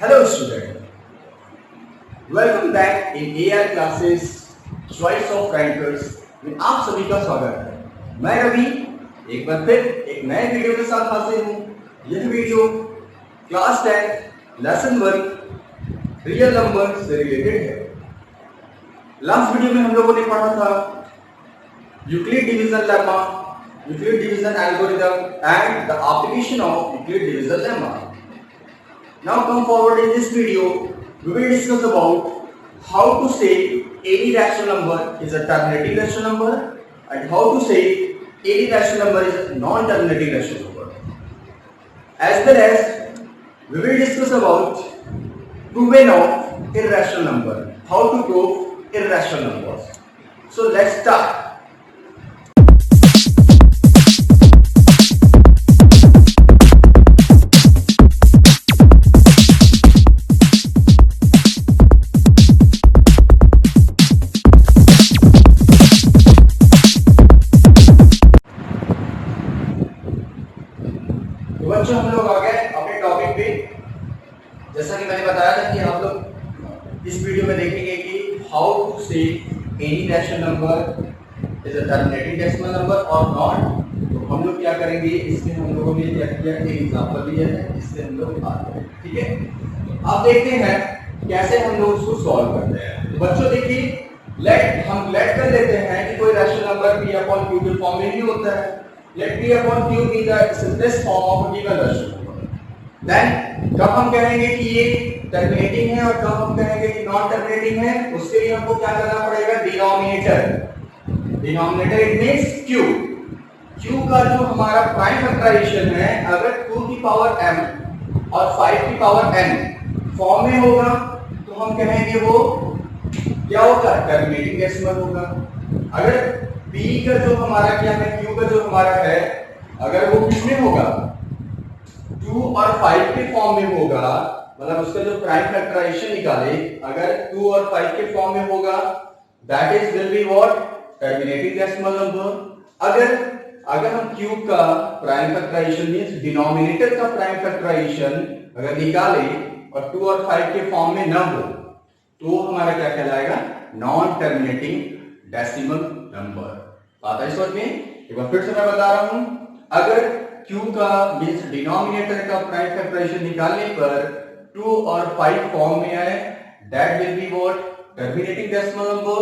Hello student, welcome back in AR classes Choice of Rankers में आप सभी का स्वागत है। मैं रवि एक बार फिर एक नए वीडियो के साथ हाजिर हूँ। यह video class 10 lesson 1 real number से रिलेटेड है। लास्ट वीडियो में हम लोगों ने पढ़ा था Euclid division lemma, Euclid division algorithm and the application of Euclid division lemma. Now come forward in this video, we will discuss about how to say any rational number is a terminating rational number and how to say any rational number is a non-terminating rational number. As well as we will discuss about proven of irrational number, how to prove irrational numbers. So let's start. बच्चों हम लोग आ गए अपने topic पे। जैसा कि मैंने बताया था कि आप लोग इस वीडियो में देखेंगे कि हाउ टू से any rational number is a terminating decimal number और नॉट। तो हम लोग क्या करेंगे, इसमें हम लोगों ने क्या किया, एक एग्जांपल लिया है, इससे हम लोग बात करेंगे। ठीक है, आप देखते हैं कैसे हम लोग उसको सॉल्व करते हैं। तो बच्चों देखिए, हम लेट कर लेते हैं कि कोई rational number p upon q के फॉर्म में ही होता है। Let p upon q be the simplest form of a given rational number. Then कब हम कहेंगे कि ये टर्मिनेटिंग है और कब हम कहेंगे कि नॉन टर्मिनेटिंग है, उसके लिए हमको क्या करना पड़ेगा, denominator. Denominator it means q। q का जो हमारा प्राइम फैक्टराइजेशन है, अगर 2 की पावर m और 5 की पावर n फॉर्म में होगा तो हम कहेंगे वो क्या होगा, टर्मिनेटिंग डेसिमल होगा। अगर p का जो हमारा क्या है, q का जो हमारा है, अगर वो किसमें होगा, 2 और 5 के फॉर्म में होगा, मतलब उसका जो प्राइम फैक्टराइजेशन निकाले अगर 2 और 5 के फॉर्म में होगा, that is will be what, terminating decimal number. अगर हम q का प्राइम फैक्टराइजेशन मींस डिनोमिनेटर का प्राइम फैक्टराइजेशन अगर निकाले और 2 और 5 के फॉर्म में ना हो तो हमारा क्या कहलाएगा, नॉन टर्मिनेटिंग डेसिमल नंबर। आता है समझ में? एक बार फिर से मैं बता रहा हूं, अगर q का मींस डिनोमिनेटर का प्राइम फैक्टराइजेशन निकालने पर 2 और 5 फॉर्म में आए, that will be what, terminating decimal number.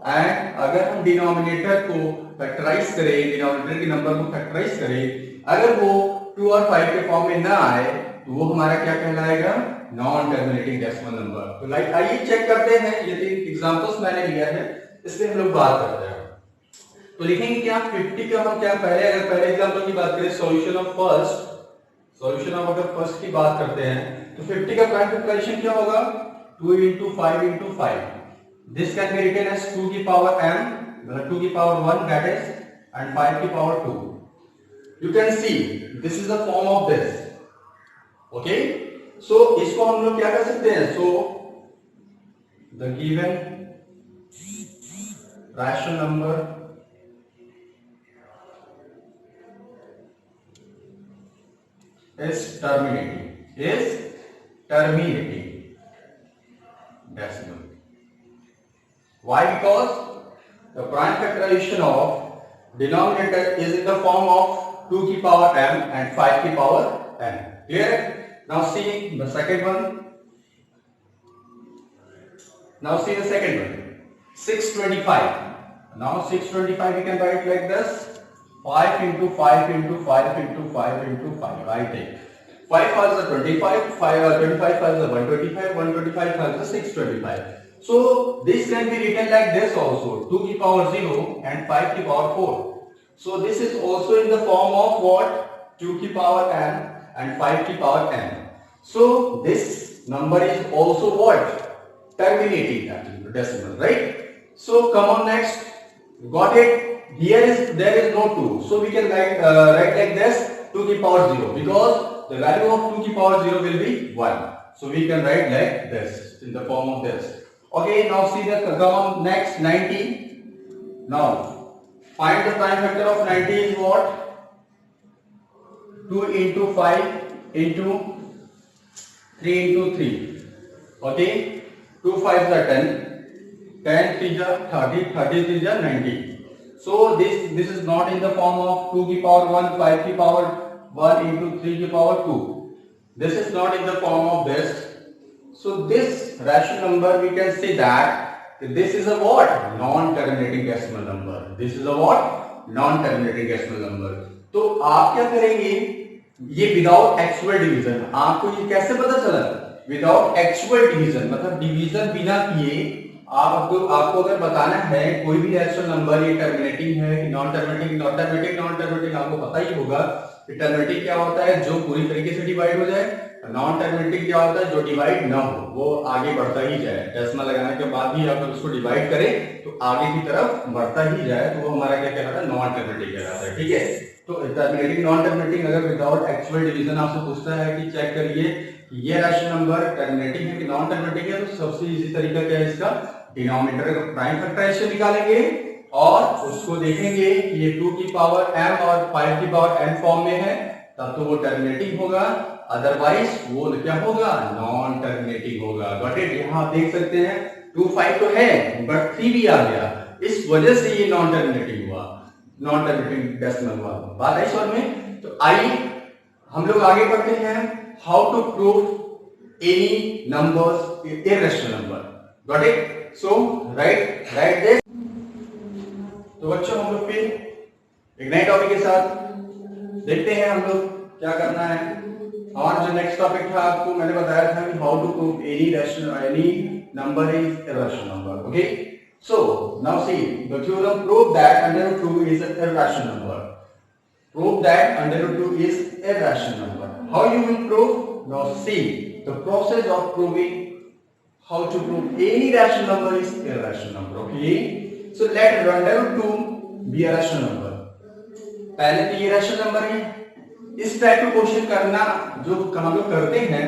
And अगर हम डिनोमिनेटर को फैक्टराइज करें, डिनोमिनेटर के नंबर को फैक्टराइज करें, अगर वो 2 और 5 के फॉर्म में ना आए तो वो हमारा क्या कहलाएगा, नॉन टर्मिनेटिंग डेसिमल नंबर। तो लाइक आइए चेक करते हैं, ये 3 एग्जांपल्स मैंने लिया है, इसलिए हम लोग बात करते हैं। तो लिखेंगे क्या, 50 का हम क्या पहले एग्जांपल की बात करें, सॉल्यूशन ऑफ अगर फर्स्ट की बात करते हैं तो 50 का प्राइम फैक्टराइजेशन क्या होगा, 2 into 5 into 5। This can be written as 2 की पावर m, मतलब 2 की पावर 1 दैट इज, एंड 5 की power 2। You can see this is the form of this. Okay, so इसको हम लोग क्या कर सकते हैं, so the given rational number is terminating decimal. Why? Because the prime factorization of denominator is in the form of 2 की power m and 5 की power n. Clear? Now see the second one. 625. Now 625 we can write like this, 5 into 5 into 5 into 5 into 5. I take 5 5 is 25, 25 5 is 125, 125 5 is 625. So this can be written like this also, 2 की power 0 and 5 की power 4. So this is also in the form of what, 2 की power n and 5 की power n. So this number is also what, terminating decimal, right? So come on next, got it? Here there is no 2, so we can write like this, 2 की power 0, because the value of 2 की power 0 will be 1, so we can write like this in the form of this. Okay, now see the, come on next, 90. Now find the prime factor of 90 is what, 2 into 5 into 3 into 3. Okay, 2 5s are 10, 10 3s are 30, 30 3s are 90. So this is not in the form of 2 की power 1, 5 की power 1 into 3 की power 2. This is not in the form of this. So this rational number we can say that this is a what? Non-terminating decimal number. This is a what? Non-terminating decimal number. तो आप क्या करेंगे? ये without actual division, आपको ये कैसे पता चला? विदाउट एक्चुअल डिवीजन मतलब डिवीजन बिना किए आपको अगर बताना है कोई भी रैशनल नंबर ये टर्मिनेटिंग है कि non terminating, non terminating, non terminating, आपको पता ही होगा कि टर्मिनेटिंग क्या होता है, जो पूरी तरीके से डिवाइड हो जाए। नॉन टर्मिनेटिंग क्या होता है, जो डिवाइड ना हो, वो आगे बढ़ता ही जाए, डेसिमल लगाने के बाद भी अगर उसको डिवाइड करें तो आगे की तरफ बढ़ता ही जाए, तो वो हमारा क्या कहलाता है? नॉन टर्मिनेटिंग कहलाता है। ठीक है, तो टर्मिनेटिंग नॉन टर्मिनेटिंग अगर विदाउट एक्चुअल डिवीजन आपसे पूछता है कि चेक करिए ये रैशनल नंबर टर्मिनेटिंग है कि नॉन टर्मिनेटिंग है, तो सबसे इजी तरीका क्या है इसका? डिनोमिनेटर का प्राइम फैक्टराइजेशन निकालेंगे और उसको देखेंगे कि ये 2 की पावर m और 5 की पावर n फॉर्म में है, तब तो वो टर्मिनेटिंग होगा, अदरवाइज वो क्या होगा? नॉन टर्मिनेटिंग होगा। Got it? यहां आप देख सकते हैं 2 5 तो है बट 3 भी आ गया, इस वजह से ये नॉन टर्मिनेटिंग हुआ, नॉन टर्मिनेटिंग डेसिमल हुआ। बात आई समझ में? तो आइए हम लोग आगे बढ़ते हैं, how to prove any numbers irrational number. Got it? So write this. तो बच्चों हम लोग फिर एक नए टॉपिक के साथ देखते हैं हम लोग क्या करना है। हमारा जो नेक्स्ट टॉपिक था आपको मैंने बताया था कि how to prove any number is irrational number. Okay, so now see the theorem prove that under root 2 is an irrational number. Prove that under root 2 is irrational number. How you will prove? Now see the process of proving how to prove any rational number is irrational number. Okay, so let under root 2 be a rational number. पहले तो ये rational number है, इस type का question करना जो हम लोग करते हैं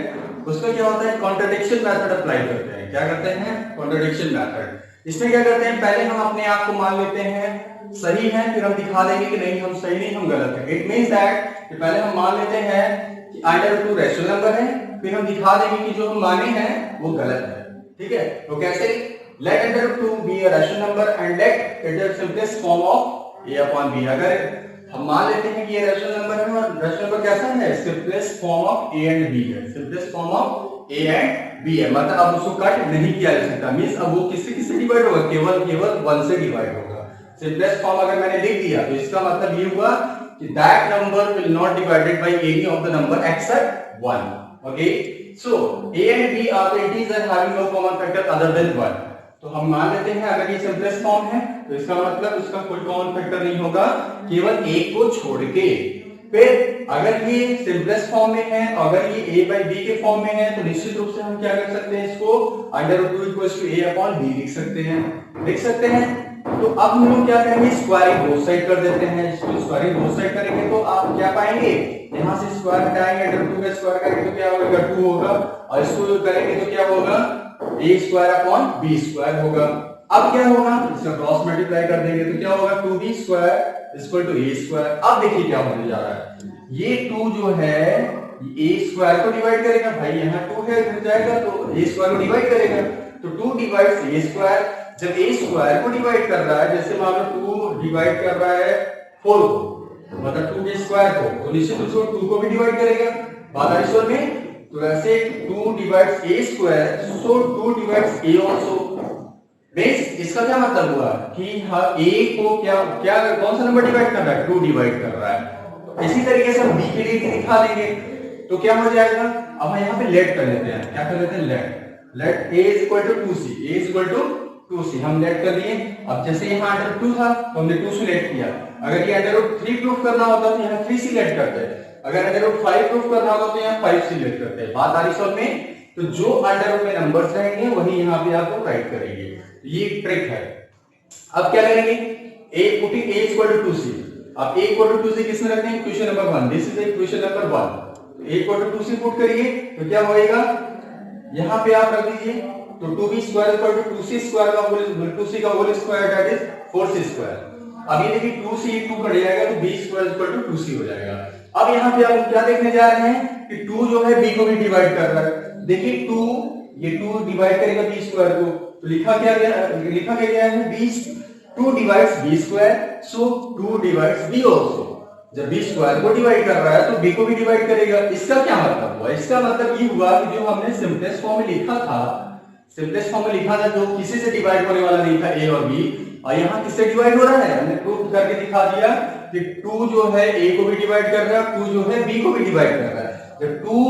उसका क्या होता है? कॉन्ट्रडिक्शन मेथड अप्लाई करते हैं। क्या करते हैं? Contradiction method. इसमें क्या करते हैं? पहले हम अपने आप को मान लेते हैं सही है, फिर हम दिखा देंगे कि नहीं हम सही नहीं, हम गलत है। इट मींस दैट कि पहले हम मान लेते हैं कि अंडर 2 रैशनल नंबर है, फिर हम दिखा देंगे कि जो हम माने हैं वो गलत है। ठीक है, तो कैसे? Let under 2 be a rational number and let it is simplest form of a upon b। अगर हम मान लेते हैं कि ये रैशनल नंबर है और रैशनल नंबर कैसा है? Simplest form of a and b है, simplest form of a and b है, मतलब अब उसको कट नहीं किया जा सकता। मींस अब वो किससे डिवाइड होगा? केवल 1 से डिवाइड होगा। सिंपलेस्ट फॉर्म अगर मैंने लिख दिया तो इसका मतलब ये हुआ कि that number will not divided by any of the number except 1। Okay, so a and b are the integer having no common factor other than 1। तो हम मान लेते हैं अगर ये सिंपलेस्ट फॉर्म है तो इसका मतलब इसका कोई कॉमन फैक्टर नहीं होगा केवल एक को छोड़ के। फिर अगर ये सिंपलेस्ट फॉर्म में है, अगर ये a by b के फॉर्म में है, तो निश्चित रूप से हम क्या कर सकते हैं? इसको under root 2 equals to a upon b लिख सकते हैं। तो अब हम लोग क्या करेंगे? स्क्वायरिंग बोथ साइड कर देते हैं। इसको स्क्वायरिंग बोथ साइड करेंगे तो आप क्या पाएंगे? यहां से स्क्वायर हटाएंगे, अंडर रूट 2 का स्क्वायर करेंगे तो क्या होगा? 2 होगा, और इसको करेंगे तो क्या होगा? a square upon b square होगा। अब क्या होगा? इसका क्रॉस मल्टीप्लाई कर देंगे तो क्या होगा? 2b square equal to a square. अब देखिए क्या होने जा रहा है, ये 2 जो है a स्क्वायर को डिवाइड करेगा। भाई यहाँ 2 है, इधर जाएगा तो a स्क्वायर को डिवाइड करेगा, तो 2 डिवाइड्स a स्क्वायर। जब a स्क्वायर को डिवाइड कर रहा है, जैसे मान लो 2 डिवाइड कर रहा है 4 को, मतलब 2 के स्क्वायर को, तो निश्चित रूप से 2 को भी डिवाइड करेगा। बात आ रही में? तो ऐसे 2 divides a square, so 2 divides a also. Base इसका क्या मतलब हुआ कि हाँ a को क्या कौन सा नंबर डिवाइड कर रहा है? 2 डिवाइड कर रहा है। तो इसी तरीके से हम b के लिए भी दिखा देंगे तो क्या हो जाएगा? अब हम यहाँ पे लेट कर लेते हैं। क्या कर लेते हैं? Let a is equal to 2c, a is equal to 2c हम लेट कर दिए। अब जैसे यहाँ अंडर 2 था तो हमने 2 से लेट किया। अगर ये अंडर रूट 3 प्रूफ करना होता तो यहाँ 3 से लेट करते हैं। अगर अंडर रूट 5 प्रूफ करना होता तो यहाँ 5 से लेट करते हैं। बात आ रही समझ में? तो जो अंडर रूट में नंबर्स रहेंगे वही यहाँ पे आप राइट करेंगे। ये एक ट्रिक है। अब क्या करेंगे? a putting a equal to 2c। अब a इक्वल टू 2c किसमें रखते हैं? Equation number 1। This is equation number 1। a equal to 2c put करिए तो क्या होएगा? यहाँ पे आप रख दीजिए तो 2b square equal to 2c square का होल 2c का whole square that is 4c square. अब ये देखिए 2c 2 कट जाएगा तो b square equal to 2c हो जाएगा। अब यहाँ पे हम क्या देखने जा रहे हैं कि 2 जो है b को भी डिवाइड कर रहा है। देखिए 2, ये 2 डिवाइड करेगा b स्क्वायर को, तो लिखा क्या गया है b, 2 डिवाइड्स b स्क्वायर, सो 2 डिवाइड्स b आल्सो। जब b स्क्वायर को डिवाइड कर रहा है तो b को भी डिवाइड करेगा। इसका क्या मतलब हुआ? इसका मतलब ये हुआ कि जो हमने सिंपलेस्ट फॉर्म में लिखा था, जो किसी से डिवाइड होने वाला नहीं था a और b, और यहाँ किससे डिवाइड हो रहा है? हमने प्रूव करके दिखा दिया कि 2 जो है a को भी डिवाइड कर रहा है, 2 जो है b को भी डिवाइड कर रहा है। जब 2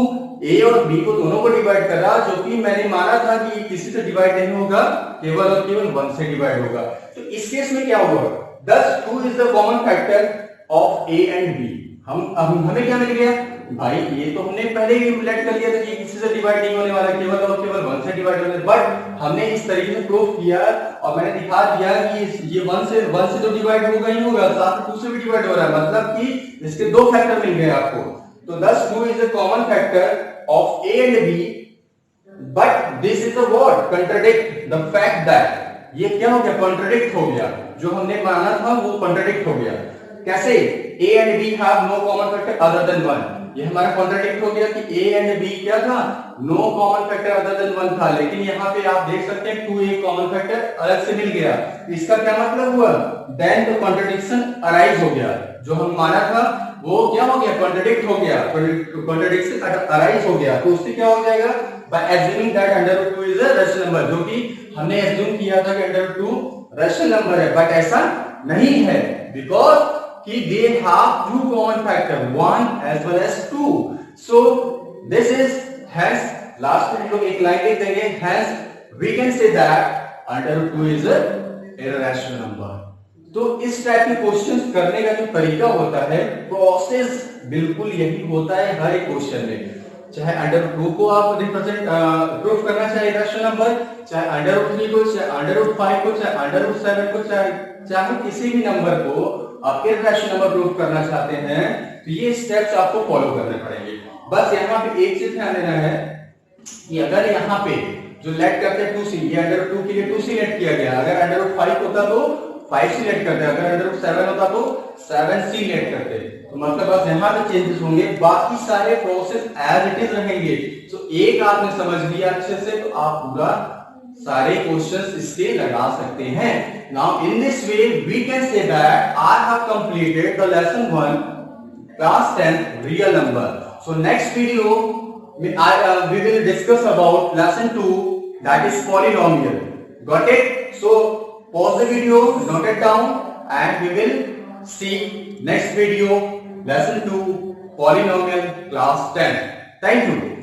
a और b को दोनों को डिवाइड कर रहा, जो कि मैंने माना था कि किसी से डिवाइड नहीं होगा, केवल और केवल 1 से डिवाइड होगा। तो इस केस में क्या होगा? Thus 2 is the common factor of a and b। हमें क्या मिल गया भाई? ये तो हमने पहले ही कैलकुलेट कर लिया था कि किसी से डिवाइड नहीं होने वाला, केवल और केवल 1 से डिवाइड होने वाला। बट हमने इस तरीके से प्रूफ किया और मैंने दिखा दिया कि ये 1 से तो डिवाइड होगा ही होगा, साथ में 2 से भी डिवाइड हो रहा है, मतलब कि इसके 2 फैक्टर मिल गए आपको। तो thus 2 is a common factor of a and b, but this is the word contradict the fact that, ये क्या हो गया? कॉन्ट्रडिक्ट हो गया। जो हमने माना था वो कॉन्ट्रडिक्ट हो गया। कैसे? a and b have no common factor other than 1। ये हमारा कॉन्ट्रडिक्ट हो गया कि a and b क्या था? No common factor other than 1 था। लेकिन यहाँ पे आप देख सकते हैं 2 a कॉमन फैक्टर अलग से मिल गया। इसका क्या मतलब हुआ? देन द कॉन्ट्रडिक्शन अराइज हो गया। जो हम माना था वो क्या हो गया? कॉन्ट्रडिक्ट हो गया, कॉन्ट्रडिक्शन अराइज हो गया। तो उससे क्या हो जाएगा? By assuming that √2 is a rational number, जो कि हमने एज्यूम किया था कि √2 रैशनल नंबर है, बट ऐसा नहीं है, बिकॉज कि they have 2 common factor, 1 as well as 2। so this is, hence last में हम लोग एक लाइन लिख देंगे, hence we can say that √2 is a irrational number। तो इस टाइप के क्वेश्चंस करने का जो तरीका होता है, प्रोसेस बिल्कुल यही होता है हर एक क्वेश्चन में। चाहे √2 को आप रिप्रेजेंट प्रूफ करना चाहे रैशनल नंबर, चाहे √3 को, चाहे √5 को, चाहे √7 को, चाहे किसी भी नंबर को आप इररेशनल नंबर प्रूफ करना चाहते हैं, तो ये स्टेप्स आपको फॉलो करने पड़ेंगे। बस यहाँ पे एक चीज ध्यान देना है कि अगर यहाँ पे जो लेट करते हैं 2c, ये √2 के लिए 2c लेट किया गया। अगर √5 होता तो 5c लेट करते, अगर √7 होता तो 7c लेट करते। तो मतलब बस यहाँ पे चेंजेस होंगे, बाकी सारे प्रोसेस एज इट इज रहेंगे। तो एक आपने समझ लिया अच्छे से, तो आप पूरा सारे क्वेश्चंस इसके लगा सकते हैं। Now in this way we can say that I have completed the lesson 1 class 10 real number। So next video we will discuss about lesson 2, that is polynomial। Got it? So pause the video, note it down, and we will see next video lesson 2 polynomial class 10। Thank you।